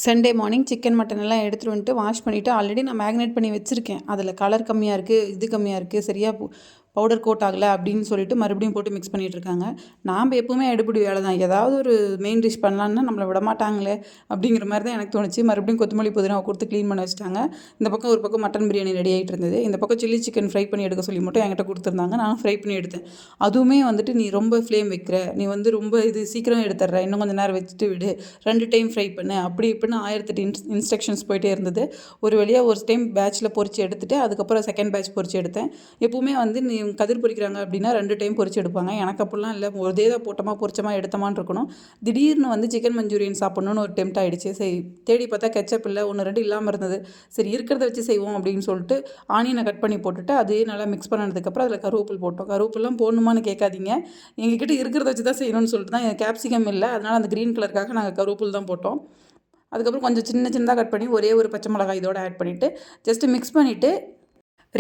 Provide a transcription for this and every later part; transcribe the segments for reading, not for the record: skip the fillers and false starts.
Sunday morning chicken mutton எல்லாம் எடுத்துகிட்டு வந்துட்டு வாஷ் பண்ணிவிட்டு ஆல்ரெடி நான் மேக்னேட் பண்ணி வச்சுருக்கேன். அதில் கலர் கம்மியாக இருக்குது, இது கம்மியாக இருக்குது, சரியாக பவுடர் கோட் ஆகலை அப்படின்னு சொல்லிட்டு மறுபடியும் போட்டு மிக்ஸ் பண்ணிகிட்ருக்காங்க. நாம் எப்போவுமே எடுபிடி வேலை தான். ஏதாவது ஒரு மெயின் டிஷ் பண்ணலான்னா நம்மளை விட மாட்டாங்களே அப்படிங்கிற மாதிரி தான் எனக்கு தோணுச்சு. மறுபடியும் கொத்தமல்லி புதினாவை கொடுத்து க்ளீன் பண்ண வச்சுட்டாங்க. இந்த பக்கம் ஒரு பக்கம் மட்டன் பிரியாணி ரெடி ஆகிட்டு இருந்தது. இந்த பக்கம் சில்லி சிக்கன் ஃப்ரை பண்ணி எடுக்க சொல்லி மட்டும் என்கிட்ட கொடுத்துருந்தாங்க. நான் ஃப்ரை பண்ணி எடுத்தேன். அதுவுமே வந்துட்டு நீ ரொம்ப ஃப்ளேம் வைக்கிற, நீ ரொம்ப இது சீக்கிரம் எடுத்துடுற, இன்னும் கொஞ்சம் நேரம் வச்சுட்டு விடு, 2 டைம் ஃப்ரை பண்ணு, அப்படி இப்படின்னு 1008 இன்ஸ்ட்ரக்ஷன்ஸ் போயிட்டே இருந்தது. ஒரு வழியாக ஒரு டைம் பேட்சில் பொரிச்சு எடுத்துகிட்டு அதுக்கப்புறம் செகண்ட் பேட்ச் பொரிச்சு எடுத்தேன். எப்போவுமே நீ கதிர் பொரிக்கிறாங்க அப்படின்னா 2 டைம் பொரிச்சு எடுப்பாங்க. எனக்கு அப்படிலாம் இல்லை, ஒரே தான் போட்டோமா பொரிச்சமா எடுத்தமான்னு இருக்கணும். திடீர்னு சிக்கன் மஞ்சூரியன் சாப்பிட்ணுன்னு ஒரு டெம்ட் ஆகிடுச்சு. சரி தேடி பார்த்தா கெச்சப் இல்லை, 1 2 இல்லாமல் இருந்தது. சரி இருக்கிறத வச்சு செய்வோம் அப்படின்னு சொல்லிட்டு ஆனியனை கட் பண்ணி போட்டுட்டு அதே நல்லா மிக்ஸ் பண்ணதுக்கப்புறம் அதில் கருவேப்பில் போட்டோம். கருவேப்பிலாம் போடணுமான்னு கேட்காதீங்க, எங்ககிட்ட இருக்கிறத வச்சு தான் செய்யணும்னு சொல்லிட்டு தான். கேப்சிகம் இல்லை, அதனால் அந்த க்ரீன் கலருக்காக நாங்கள் கருவேப்பில் தான் போட்டோம். அதுக்கப்புறம் கொஞ்சம் சின்னதாக கட் பண்ணி ஒரே ஒரு பச்சை மிளகாய் இதோட ஆட் பண்ணிவிட்டு ஜஸ்ட்டு மிக்ஸ் பண்ணிவிட்டு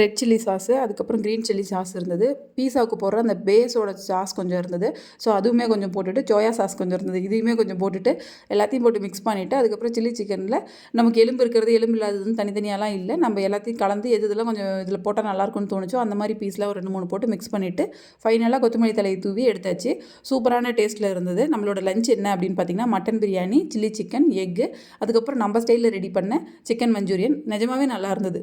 ரெட் சில்லி சாஸு, அதுக்கப்புறம் க்ரீன் சில்லி சாஸ் இருந்தது. பீஸாவுக்கு போடுற அந்த பேஸோட சாஸ் கொஞ்சம் இருந்தது. ஸோ அதுவுமே கொஞ்சம் போட்டுட்டு, சோயா சாஸ் கொஞ்சம் இருந்தது, இதையுமே கொஞ்சம் போட்டுட்டு எல்லாத்தையும் போட்டு மிக்ஸ் பண்ணிவிட்டு அதுக்கப்புறம் சில்லி சிக்கனில் நமக்கு எலும்பு இருக்கிறது எலும்பு இல்லாததுன்னு தனித்தனியாலாம் இல்லை, நம்ம எல்லாத்தையும் கலந்து இதெல்லாம் கொஞ்சம் இதில் போட்டால் நல்லாயிருக்கும்னு தோணுச்சோ அந்த மாதிரி பீஸில் ஒரு 2 3 போட்டு மிக்ஸ் பண்ணிவிட்டு ஃபைனலாக கொத்தமல்லி தலையை தூவி எடுத்தாச்சு. சூப்பரான டேஸ்ட்டில் இருந்தது. நம்மளோட லஞ்ச் என்ன அப்படின்னு பார்த்தீங்கன்னா mutton biryani, chilli chicken, egg, அதுக்கப்புறம் நம்ம ஸ்டைலில் ரெடி பண்ண சிக்கன் மஞ்சூரியன். நிஜமாகவே நல்லா இருந்தது.